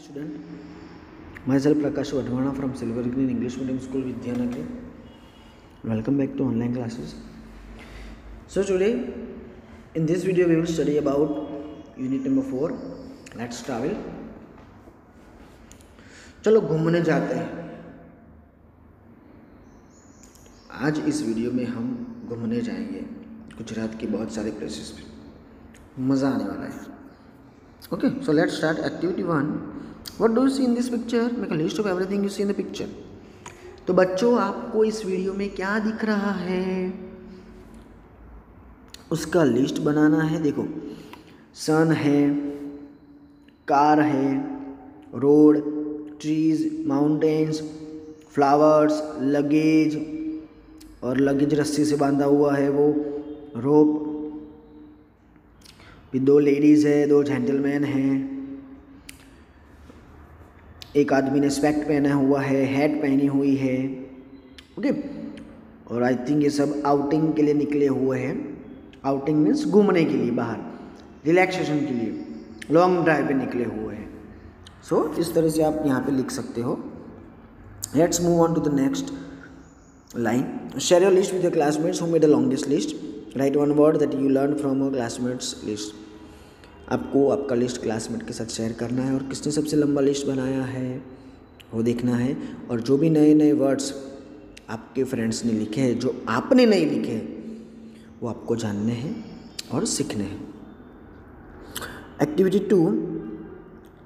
student, myself Prakash Wadhwana from Silver Green English Medium School, Vidyanagari. Welcome back to online classes. So today, in this video, we will study about unit number 4. Let's travel. चलो घूमने जाते हैं. आज इस video में हम घूमने जाएंगे गुजरात के बहुत सारे प्लेसेस पे. मज़ा आने वाला है. Okay, so let's start activity 1. What do you see in this picture? Make a list of everything you see in the picture. तो बच्चों, आपको इस वीडियो में क्या दिख रहा है उसका लिस्ट बनाना है. देखो, सन है, कार है, road, trees, mountains, flowers, luggage, और लगेज रस्सी से बांधा हुआ है वो रोप. भी 2 लेडीज़ है, 2 जेंटलमैन हैं, एक आदमी ने स्पेक्ट पहना हुआ है, हैट पहनी हुई है. ओके, और आई थिंक ये सब आउटिंग के लिए निकले हुए हैं. आउटिंग मीन्स घूमने के लिए, बाहर रिलैक्सेशन के लिए लॉन्ग ड्राइव पे निकले हुए हैं. सो इस तरह से आप यहाँ पे लिख सकते हो. Let's move on to the next line. Share your list with your classmates who made the longest list. Write one word that you learned from your classmates list. आपको आपका लिस्ट क्लासमेट के साथ शेयर करना है और किसने सबसे लंबा लिस्ट बनाया है वो देखना है. और जो भी नए नए वर्ड्स आपके फ्रेंड्स ने लिखे हैं, जो आपने नहीं लिखे हैं, वो आपको जानने हैं और सीखने हैं. Activity 2.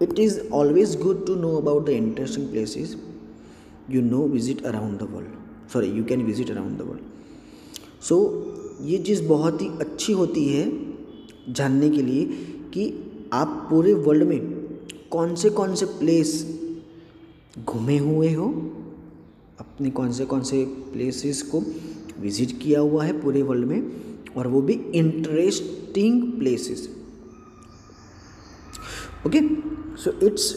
It is always good to know about the interesting places visit around the world. You can visit around the world. So ये चीज़ बहुत ही अच्छी होती है जानने के लिए कि आप पूरे वर्ल्ड में कौन से प्लेस घूमे हुए हो, अपने कौन से प्लेसेस को विजिट किया हुआ है पूरे वर्ल्ड में, और वो भी interesting places. Okay, so it's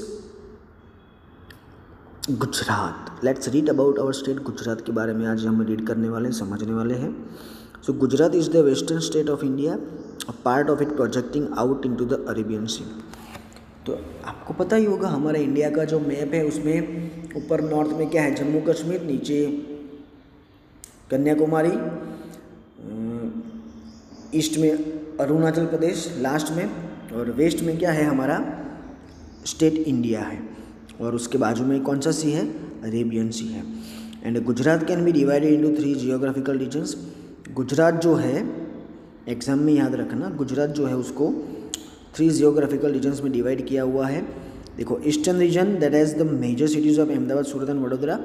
Gujarat. Let's read about our state. Gujarat के बारे में आज हम रीड करने वाले हैं, समझने वाले हैं. So Gujarat is the western state of India, a part of it projecting out into the Arabian sea. तो आपको पता ही होगा हमारे इंडिया का जो मैप है उसमें ऊपर नॉर्थ में क्या है, जम्मू कश्मीर, नीचे कन्याकुमारी, ईस्ट में अरुणाचल प्रदेश, लास्ट में, और वेस्ट में क्या है हमारा स्टेट इंडिया है, और उसके बाजू में कौन सा सी है, अरेबियन सी है. And Gujarat can be divided into 3 geographical regions. Gujarat जो है, एग्जाम में याद रखना, गुजरात जो है उसको 3 जियोग्राफिकल रीजन्स में डिवाइड किया हुआ है. देखो, eastern region that has the major cities of Ahmedabad, Surat and Vadodara.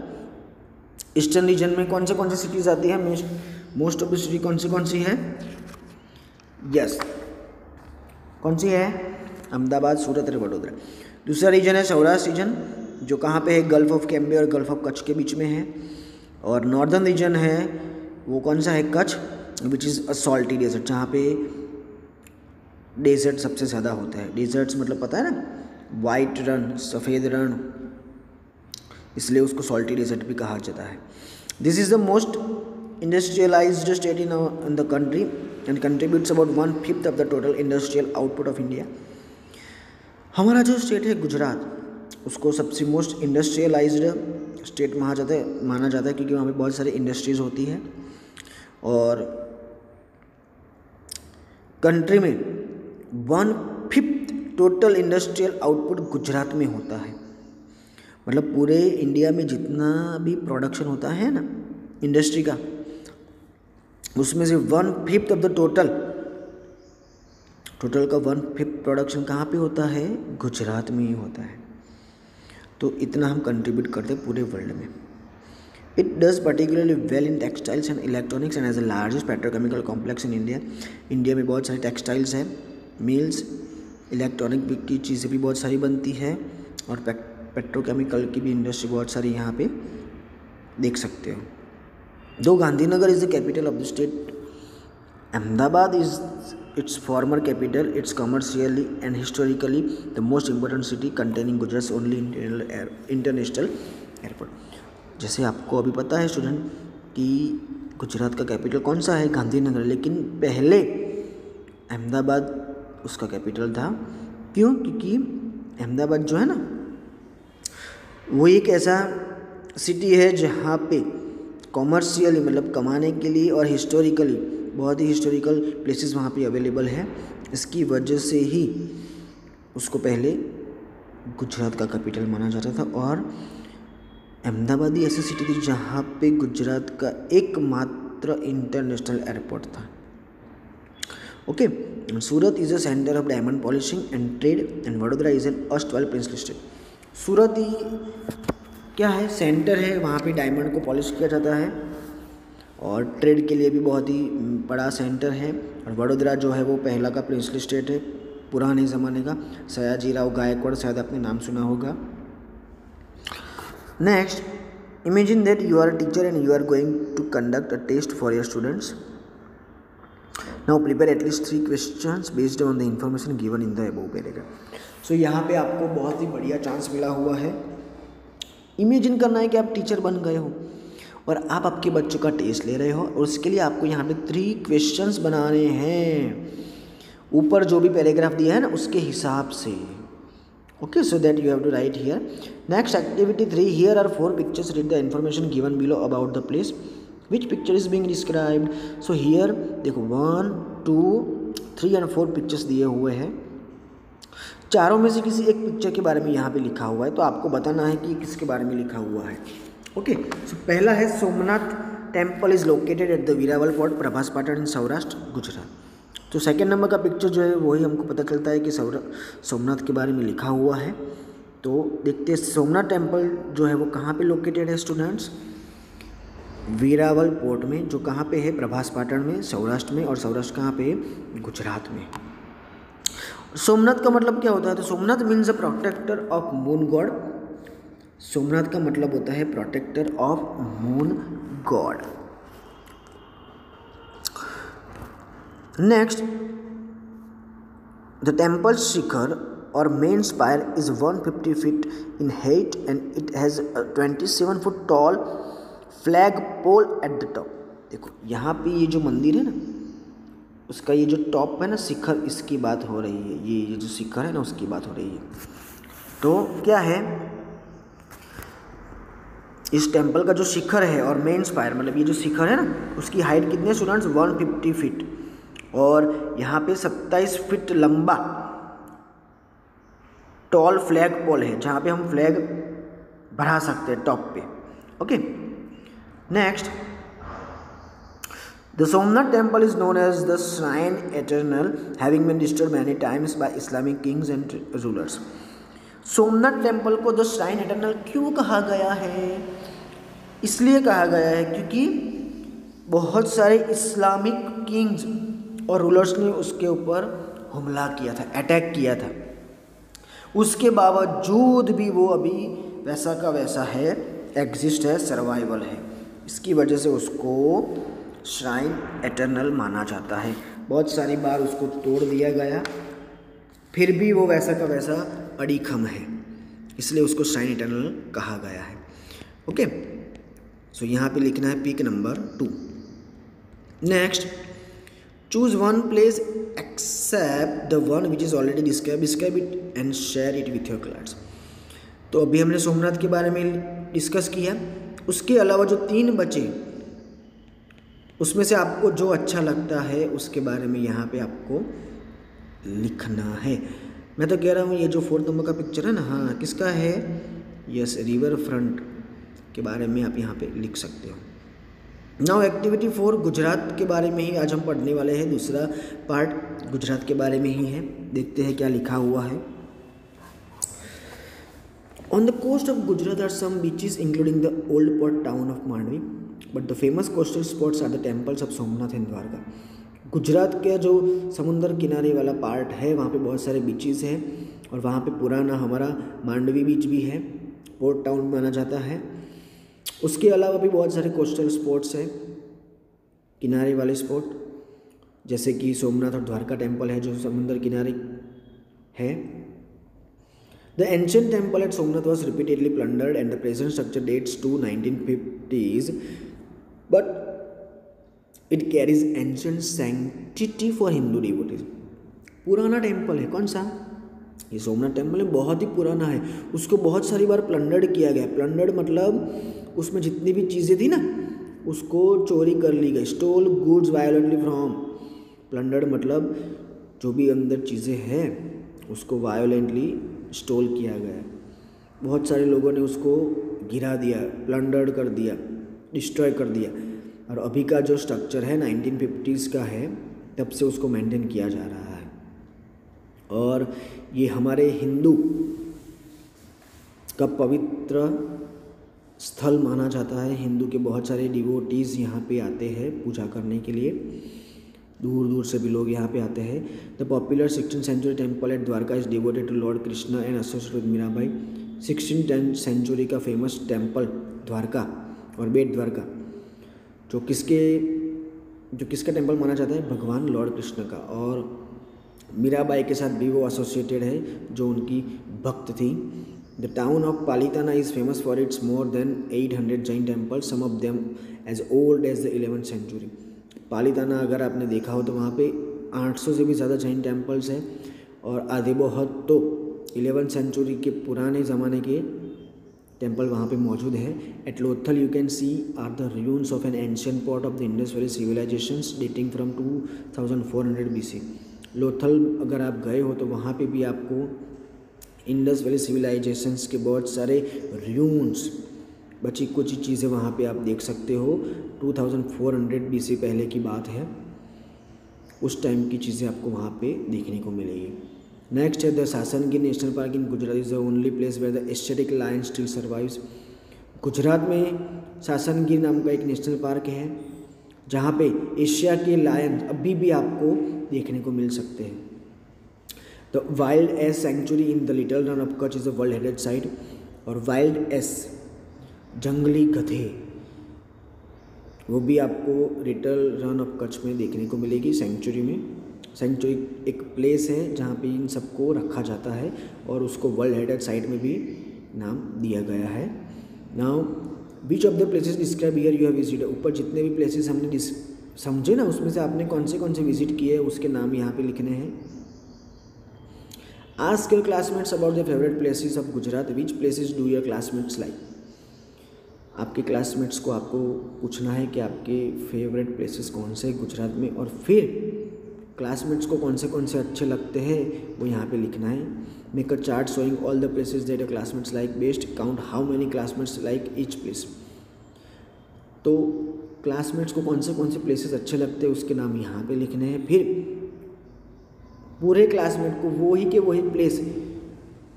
Eastern region में कौन से सिटीज़ आती है, मोस्ट ऑफ द सिटी कौन सी है, यस, कौन सी है, अहमदाबाद, सूरत और वडोदरा. दूसरा रीजन है सौराष्ट्र रीजन, जो कहाँ पे है, गल्फ ऑफ कैम्बे और गल्फ ऑफ कच्छ के बीच में है. और नॉर्दर्न रीजन है वो कौन सा है, Kutch, which is a salty desert, जहाँ पे डेजर्ट सबसे ज़्यादा होता है. डेजर्ट्स मतलब पता है ना, वाइट रण, सफ़ेद रण, इसलिए उसको सॉल्टी डेजर्ट भी कहा जाता है. This is the most industrialised state in the country and contributes about 1/5 of the total industrial output of India. हमारा जो स्टेट है गुजरात, उसको सबसे मोस्ट इंडस्ट्रियलाइज्ड स्टेट माना जाता है क्योंकि वहाँ पे बहुत सारी इंडस्ट्रीज़ होती है. और कंट्री में 1/5 टोटल इंडस्ट्रियल आउटपुट गुजरात में होता है. मतलब पूरे इंडिया में जितना भी प्रोडक्शन होता है ना इंडस्ट्री का, उसमें से 1/5 ऑफ द टोटल का 1/5 प्रोडक्शन कहाँ पे होता है, गुजरात में ही होता है. तो इतना हम कंट्रीब्यूट करते हैं पूरे वर्ल्ड में. It does particularly well in textiles and electronics and as the largest petrochemical complex in India. India में बहुत सारी टेक्सटाइल्स हैं, मिल्स, इलेक्ट्रॉनिक की चीज़ें भी बहुत सारी बनती है, और पेट्रोकेमिकल की भी इंडस्ट्री बहुत सारी यहाँ पे देख सकते हो. दो Gandhinagar is the capital of the state, Ahmedabad is its former capital. It's commercially and historically the most important city containing Gujarat's only international airport. जैसे आपको अभी पता है स्टूडेंट कि गुजरात का कैपिटल कौन सा है, गांधीनगर, लेकिन पहले अहमदाबाद उसका कैपिटल था. क्यों? क्योंकि अहमदाबाद जो है ना वो एक ऐसा सिटी है जहाँ पे कॉमर्शियली मतलब कमाने के लिए और हिस्टोरिकली बहुत ही हिस्टोरिकल प्लेसेस वहाँ पे अवेलेबल है। इसकी वजह से ही उसको पहले गुजरात का कैपिटल माना जाता था और अहमदाबाद ही ऐसी सिटी थी जहाँ पे गुजरात का एकमात्र इंटरनेशनल एयरपोर्ट था। Okay, Surat is a centre of diamond polishing and trade and Vadodara is an erstwhile princely state. Surat ही क्या है, सेंटर है, वहाँ पे डायमंड को पॉलिश किया जाता है और ट्रेड के लिए भी बहुत ही बड़ा सेंटर है। और वडोदरा जो है वो पहला का प्रिंसली स्टेट है पुराने ज़माने का। सयाजी राव गायकवाड़ शायद आपने नाम सुना होगा। Next, imagine that you are a teacher and you are going to conduct a test for your students. Now prepare at least 3 questions based on the information given in the above paragraph. So यहाँ पे आपको बहुत ही बढ़िया chance मिला हुआ है। Imagine करना है कि आप टीचर बन गए हो और आप आपके बच्चों का टेस्ट ले रहे हो और उसके लिए आपको यहाँ पे 3 क्वेश्चंस बनाने हैं ऊपर जो भी पैराग्राफ दिया है ना उसके हिसाब से। Okay, so that you have to write here. Next activity 3, here are 4 pictures, read the information given below about the place, which picture is being described. So here देखो 1, 2, 3 एंड 4 पिक्चर्स दिए हुए हैं। चारों में से किसी एक पिक्चर के बारे में यहाँ पे लिखा हुआ है, तो आपको बताना है कि किसके बारे में लिखा हुआ है। ओके, सो पहला है Somnath temple is located at the Veraval fort, Prabhas Patan in Saurashtra Gujarat. तो सेकेंड नंबर का पिक्चर जो है वही हमको पता चलता है कि सोमनाथ के बारे में लिखा हुआ है। तो देखते हैं सोमनाथ टेम्पल जो है वो कहाँ पे लोकेटेड है स्टूडेंट्स, वीरावल पोर्ट में, जो कहाँ पे है, प्रभास पाटन में, सौराष्ट्र में। और सौराष्ट्र कहाँ पे है, गुजरात में। सोमनाथ का मतलब क्या होता है, तो Somnath means a protector of moon god. Somnath का मतलब होता है protector of moon god. Next, the temple shikhar or main spire is 150 feet in height and it has a 27 foot tall flag pole at the top। देखो यहाँ पे ये जो मंदिर है ना उसका ये जो टॉप है ना शिखर, इसकी बात हो रही है। ये जो शिखर है ना उसकी बात हो रही है। तो क्या है, इस टेम्पल का जो शिखर है और मेन स्पायर मतलब ये जो शिखर है ना उसकी हाइट कितनी है स्टूडेंट्स, 150 फीट। और यहाँ पे 27 फीट लंबा टॉल फ्लैग पोल है जहाँ पे हम फ्लैग बढ़ा सकते हैं टॉप पे। Okay, next, the Somnath temple is known as the shrine eternal, having been disturbed many times by Islamic kings and rulers. Somnath temple को द श्राइन एटर्नल क्यों कहा गया है, इसलिए कहा गया है क्योंकि बहुत सारे इस्लामिक किंग्स और रूलर्स ने उसके ऊपर हमला किया था, अटैक किया था। उसके बावजूद भी वो अभी वैसा का वैसा है, एग्जिस्ट है, सर्वाइवल है। इसकी वजह से उसको श्राइन एटर्नल माना जाता है। बहुत सारी बार उसको तोड़ दिया गया, फिर भी वो वैसा का वैसा अड़ीखम है, इसलिए उसको श्राइन एटर्नल कहा गया है। ओके, सो यहाँ पे लिखना है pick number 2। Next, choose one place except the one which is already describe it and share it with your class. तो अभी हमने सोमनाथ के बारे में डिस्कस किया, उसके अलावा जो 3 बचे उसमें से आपको जो अच्छा लगता है उसके बारे में यहाँ पे आपको लिखना है। मैं तो कह रहा हूँ ये जो 4 नंबर का पिक्चर है ना, हाँ किसका है, यस रिवर फ्रंट के बारे में आप यहाँ पे लिख सकते हो। नाउ एक्टिविटी 4, गुजरात के बारे में ही आज हम पढ़ने वाले हैं। दूसरा पार्ट गुजरात के बारे में ही है, देखते हैं क्या लिखा हुआ है। On the coast of Gujarat are some beaches including the old port town of Mandvi, but the famous coastal spots are the temples of Somnath and Dwarka. Gujarat का जो समुंदर किनारे वाला पार्ट है वहाँ पे बहुत सारे बीचेस हैं और वहाँ पे पुराना हमारा मांडवी बीच भी है, पोर्ट टाउन माना जाता है। उसके अलावा भी बहुत सारे कोस्टल स्पॉट्स हैं, किनारे वाले स्पॉट, जैसे कि सोमनाथ और द्वारका टेम्पल है जो समुंदर किनारे है। The ancient temple at Somnath was repeatedly plundered and the present structure dates to 1950s, but it carries ancient sanctity for Hindu devotees. पुराना टेम्पल है, कौन सा, ये सोमनाथ टेम्पल बहुत ही पुराना है, उसको बहुत सारी बार प्लंडर्ड किया गया। प्लंडर्ड मतलब उसमें जितनी भी चीज़ें थी ना उसको चोरी कर ली गई। Stole goods violently from, plundered मतलब जो भी अंदर चीज़ें हैं उसको वायलेंटली स्टोल किया गया। बहुत सारे लोगों ने उसको गिरा दिया, प्लंडर्ड कर दिया, डिस्ट्रॉय कर दिया। और अभी का जो स्ट्रक्चर है 1950s का है, तब से उसको मेंटेन किया जा रहा है। और ये हमारे हिंदू का पवित्र स्थल माना जाता है। हिंदू के बहुत सारे डिवोटीज़ यहाँ पे आते हैं पूजा करने के लिए, दूर दूर से भी लोग यहाँ पे आते हैं। The popular 16th century temple at Dwarka is devoted to lord Krishna and associated with Mirabai. 16th century का फेमस टेम्पल द्वारका और बेट द्वारका जो किसका टेम्पल माना जाता है, भगवान लॉर्ड कृष्ण का। और मीराबाई के साथ भी वो एसोसिएटेड है जो उनकी भक्त थी। The town of Palitana is famous for its more than 800 Jain temples, some of them as old as the 11th century. Palitana अगर आपने देखा हो तो वहाँ पे 800 से भी ज़्यादा जैन टेम्पल्स हैं और आधे बहुत तो 11th सेंचुरी के पुराने ज़माने के टेम्पल वहाँ पे मौजूद है। At Lothal you can see are the ruins of an ancient port of the Indus valley civilisations dating from 2400 BC। Lothal अगर आप गए हो तो वहाँ पे भी आपको इंडस वैली सिविलाइजेशंस के बहुत सारे ruins, बची कुछ चीज़ें वहाँ पे आप देख सकते हो। 2400 BC पहले की बात है, उस टाइम की चीज़ें आपको वहाँ पे देखने को मिलेगी। नेक्स्ट है the Sasangir national park in Gujarat is the only place where the Asiatic lion still survives. Gujarat में सासनगिर नाम का एक नेशनल पार्क है जहाँ पे एशिया के लायन अभी भी आपको देखने को मिल सकते हैं। The wild ass sanctuary in the little Rann of Kutch is the world heritage site. और वाइल्ड एस जंगली गधे वो भी आपको लिटिल रन ऑफ कच्छ में देखने को मिलेगी सेंचुरी में। सेंचुरी एक प्लेस है जहाँ पे इन सबको रखा जाता है और उसको वर्ल्ड हेरिटेज साइट में भी नाम दिया गया है। Now which of the places describe here you have visited. ऊपर जितने भी प्लेसेस हमने समझे ना उसमें से आपने कौन से विजिट किए उसके नाम यहाँ पे लिखने हैं। Ask your classmates about the favourite places of Gujarat. Which places do your classmates like. आपके क्लासमेट्स को आपको पूछना है कि आपके फेवरेट प्लेसेस कौन से गुजरात में, और फिर क्लासमेट्स को कौन से अच्छे लगते हैं वो यहाँ पे लिखना है। Make a chart showing all the places that your classmates like best, count how many classmates like each place. तो क्लासमेट्स को कौन से प्लेसेस अच्छे लगते हैं उसके नाम यहाँ पे लिखने हैं। फिर पूरे क्लासमेट को वही प्लेस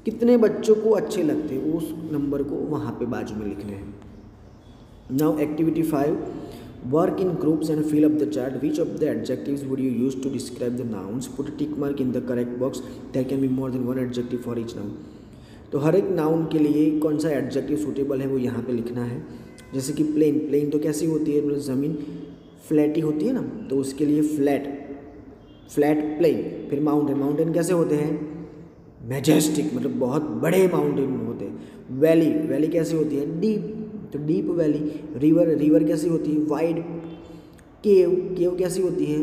कितने बच्चों को अच्छे लगते हैं उस नंबर को वहाँ पे बाजू में लिखने हैं। Now activity 5, work in groups and fill up the chart. Which of the adjectives would you use to describe the nouns? Put a tick mark in the correct box. There can be more than one adjective for each noun. तो हर एक noun के लिए कौन सा adjective suitable है वो यहाँ पे लिखना है। जैसे कि प्लेन तो कैसी होती है, मतलब ज़मीन फ्लैट ही होती है ना, तो उसके लिए फ्लैट प्लेन। फिर माउंटेन कैसे होते हैं, मैजेस्टिक, मतलब बहुत बड़े माउंटेन होते हैं। वैली कैसी होती है, डीप, तो डीप वैली। रिवर कैसी होती है, वाइड। केव कैसी होती है,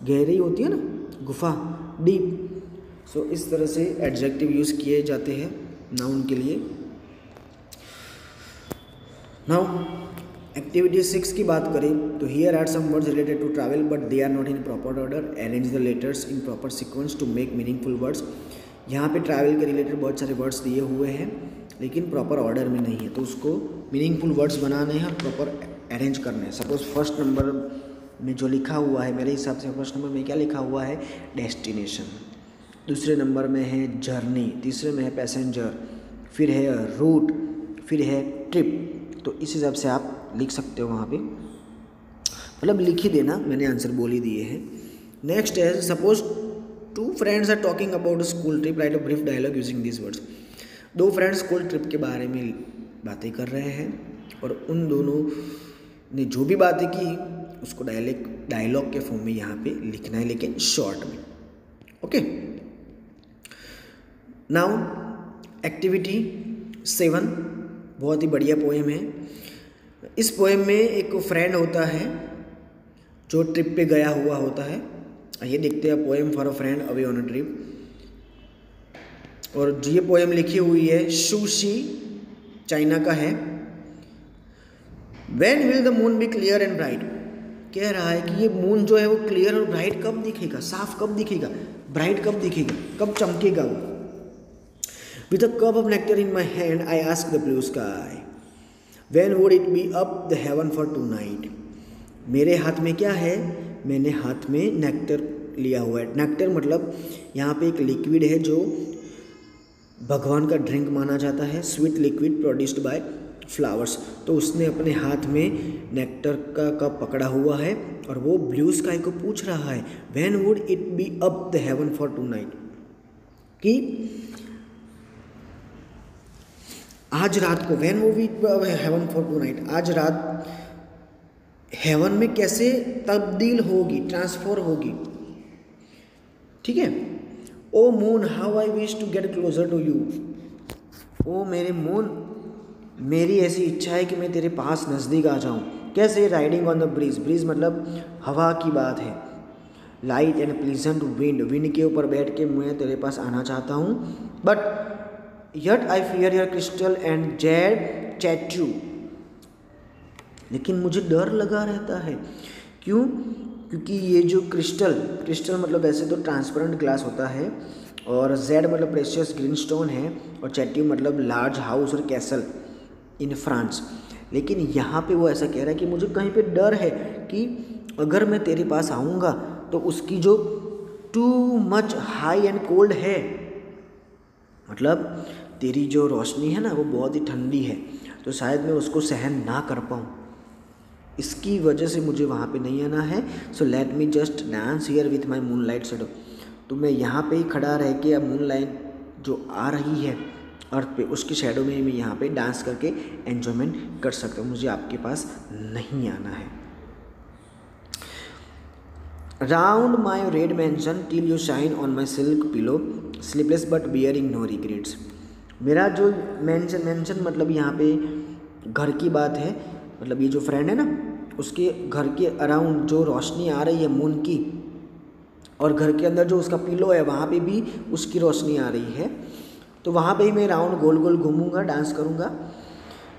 गहरी होती है ना, गुफा, डीप। सो इस तरह से एडजेक्टिव यूज़ किए जाते हैं नाउन के लिए। नाउ एक्टिविटी 6 की बात करें तो here are some words related to travel but they are not in proper order. Arrange the letters in proper sequence to make meaningful words. यहाँ पे ट्रैवल के रिलेटेड बहुत सारे वर्ड्स दिए हुए हैं लेकिन प्रॉपर ऑर्डर में नहीं है, तो उसको मीनिंगफुल वर्ड्स बनाने हैं, प्रॉपर अरेंज करने हैं। सपोज फर्स्ट नंबर में जो लिखा हुआ है, मेरे हिसाब से फर्स्ट नंबर में क्या लिखा हुआ है, डेस्टिनेशन। दूसरे नंबर में है जर्नी, तीसरे में है पैसेंजर, फिर है रूट, फिर है ट्रिप। तो इस हिसाब से आप लिख सकते हो वहाँ पे, मतलब लिख ही देना, मैंने आंसर बोल ही दिए हैं। नेक्स्ट है suppose 2 friends are talking about school trip, write a brief dialogue using this words. 2 friends school trip के बारे में बातें कर रहे हैं और उन दोनों ने जो भी बातें की उसको डायलॉग के फॉर्म में यहाँ पे लिखना है, लेकिन शॉर्ट में। ओके, नाउ एक्टिविटी 7 बहुत ही बढ़िया पोएम है। इस पोएम में एक फ्रेंड होता है जो ट्रिप पे गया हुआ होता है। ये देखते हैं poem for a friend away on a trip. और ये पोएम लिखी हुई है शूशी, चाइना का है। When will the moon be clear and bright? कह रहा है कि ये मून जो है वो क्लियर और ब्राइट कब दिखेगा, साफ कब दिखेगा, ब्राइट कब दिखेगा, कब चमकेगा वो। With a cup of nectar in my hand, I asked the blue sky, when would it be up the heaven for tonight? मेरे हाथ में क्या है, मैंने हाथ में नेक्टर लिया हुआ है। नेक्टर मतलब यहाँ पे एक लिक्विड है जो भगवान का ड्रिंक माना जाता है, sweet liquid produced by flowers. तो उसने अपने हाथ में नेक्टर का कप पकड़ा हुआ है और वो ब्लू स्काई को पूछ रहा है when would it be up the heaven for tonight, कि आज रात को, when would it be heaven for tonight, आज रात हेवन में कैसे तब्दील होगी, ट्रांसफर होगी। ठीक है। O moon how I wish to get closer to you, ओ मेरे मून, मेरी ऐसी इच्छा है कि मैं तेरे पास नज़दीक आ जाऊं। कैसे, riding on the breeze, breeze मतलब हवा की बात है, light and pleasant wind, wind के ऊपर बैठ के मैं तेरे पास आना चाहता हूं। But yet I fear your crystal and jade chateau, लेकिन मुझे डर लगा रहता है। क्यों? क्योंकि ये जो क्रिस्टल मतलब वैसे तो ट्रांसपेरेंट ग्लास होता है, और जेड मतलब प्रेशियस ग्रीन स्टोन है, और चैट्यू मतलब लार्ज हाउस और कैसल इन फ्रांस। लेकिन यहाँ पे वो ऐसा कह रहा है कि मुझे कहीं पे डर है कि अगर मैं तेरे पास आऊँगा तो उसकी जो too much high and cold है, मतलब तेरी जो रोशनी है ना वो बहुत ही ठंडी है, तो शायद मैं उसको सहन ना कर पाऊँ। इसकी वजह से मुझे वहाँ पे नहीं आना है। So let me just dance here with my moon light shadow, तो मैं यहाँ पे ही खड़ा रह के अब मून लाइट जो आ रही है अर्थ पे, उसकी शेडो में मैं यहाँ पे डांस करके एन्जॉयमेंट कर सकता हूँ। मुझे आपके पास नहीं आना है। Round my red mansion till you shine on my silk pillow, sleepless but bearing no regrets. मेरा जो मैंशन मतलब यहाँ पे घर की बात है, मतलब ये जो फ्रेंड है ना, उसके घर के अराउंड जो रोशनी आ रही है मून की, और घर के अंदर जो उसका पिलो है वहाँ पे भी उसकी रोशनी आ रही है, तो वहाँ पे ही मैं राउंड गोल गोल घूमूंगा, डांस करूँगा।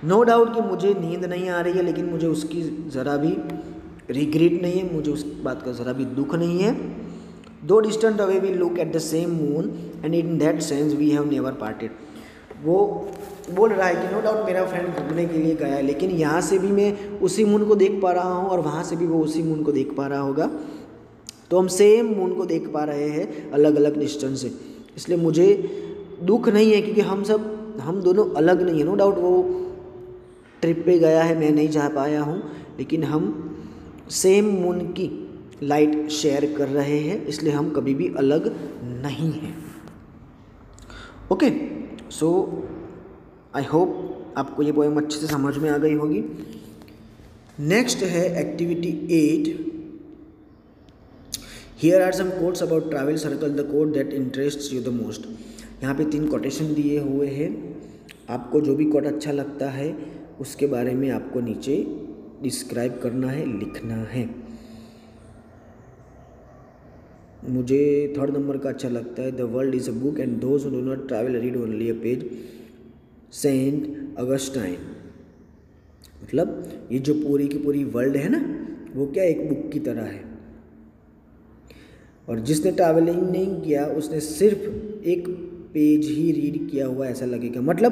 नो डाउट कि मुझे नींद नहीं आ रही है, लेकिन मुझे उसकी ज़रा भी रिग्रेट नहीं है, मुझे उस बात का ज़रा भी दुख नहीं है। Though distant away we look at the same moon and in that sense we have never parted. वो बोल रहा है कि नो डाउट मेरा फ्रेंड घूमने के लिए गया है, लेकिन यहाँ से भी मैं उसी मून को देख पा रहा हूँ और वहाँ से भी वो उसी मून को देख पा रहा होगा, तो हम सेम मून को देख पा रहे हैं अलग अलग डिस्टेंस से। इसलिए मुझे दुख नहीं है, क्योंकि हम दोनों अलग नहीं है। नो डाउट वो ट्रिप पे गया है, मैं नहीं जा पाया हूँ, लेकिन हम सेम मून की लाइट शेयर कर रहे हैं, इसलिए हम कभी भी अलग नहीं हैं। ओके, सो आई होप आपको ये पोएम अच्छे से समझ में आ गई होगी। नेक्स्ट है activity 8। Here are some quotes about travel, circle the quote that interests you the most. यहाँ पे 3 कोटेशन दिए हुए हैं, आपको जो भी कोट अच्छा लगता है उसके बारे में आपको नीचे डिस्क्राइब करना है, लिखना है। मुझे 3rd नंबर का अच्छा लगता है, the world is a book and those who do not travel read only a page, saint Augustine. मतलब ये जो पूरी की पूरी वर्ल्ड है ना, वो क्या एक बुक की तरह है, और जिसने ट्रैवलिंग नहीं किया उसने सिर्फ एक पेज ही रीड किया हुआ ऐसा लगेगा। मतलब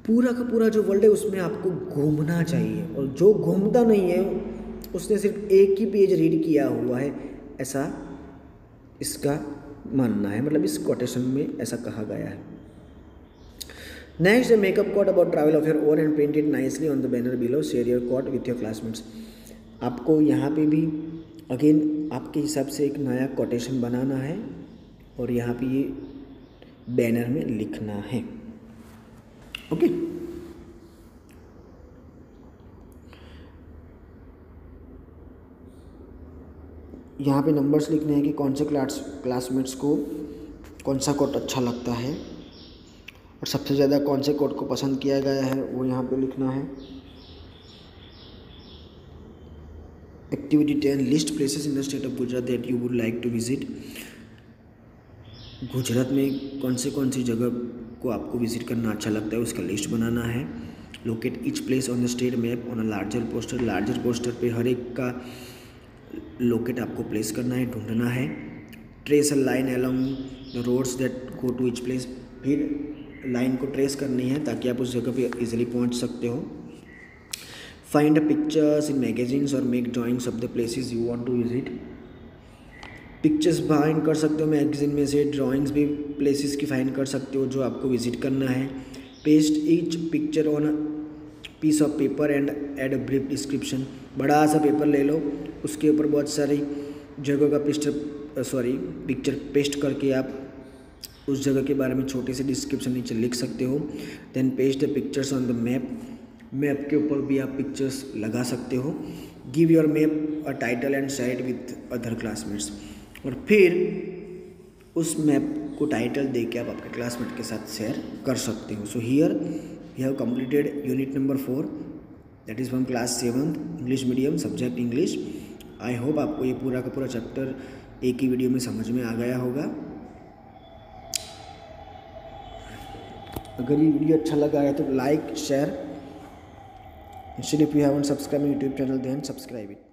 पूरा का पूरा जो वर्ल्ड है उसमें आपको घूमना चाहिए, और जो घूमता नहीं है उसने सिर्फ एक ही पेज रीड किया हुआ है, ऐसा इसका मानना है। मतलब इस कोटेशन में ऐसा कहा गया है। Next, make up quote about travel of your own and printed nicely on the banner below, share your quote with your classmates. आपको यहाँ पे भी अगेन आपके हिसाब से एक नया कोटेशन बनाना है और यहाँ पे ये बैनर में लिखना है। ओके, यहाँ पे नंबर्स लिखने हैं कि कौन से क्लासमेट्स को कौन सा कोट अच्छा लगता है, और सबसे ज़्यादा कौन से कोट को पसंद किया गया है वो यहाँ पे लिखना है। Activity 10, list places in the state of Gujarat that you would like to visit. Gujarat में कौन सी जगह को आपको विजिट करना अच्छा लगता है उसका लिस्ट बनाना है। Locate each place on the state map on a larger poster पे हर एक का लोकेट आपको प्लेस करना है, ढूंढना है। Trace a line along the roads that go to each place, फिर लाइन को ट्रेस करनी है ताकि आप उस जगह पे इजीली पहुंच सकते हो। फाइंड पिक्चर्स इन मैगजीन्स और make drawings of the places you want to visit. Pictures find कर सकते हो मैगजीन में से, ड्राइंग्स भी प्लेसेस की फाइंड कर सकते हो जो आपको विजिट करना है। Paste each picture on piece of paper and add a brief description. बड़ा सा पेपर ले लो, उसके ऊपर बहुत सारी जगह का पिक्चर पेस्ट करके आप उस जगह के बारे में छोटे से डिस्क्रिप्शन नीचे लिख सकते हो। Then paste the pictures on the map के ऊपर भी आप पिक्चर्स लगा सकते हो। Give your map a title and share it with other classmates, और फिर उस मैप को टाइटल दे के आप आपके क्लासमेट के साथ शेयर कर सकते हो। So here we have completed unit number 4, that is from class 7 English medium, subject English. I hope आपको ये पूरा का पूरा चैप्टर एक ही वीडियो में समझ में आ गया होगा। अगर ये वीडियो अच्छा लगा है तो like share, and if you haven't subscribed my YouTube channel then subscribe it.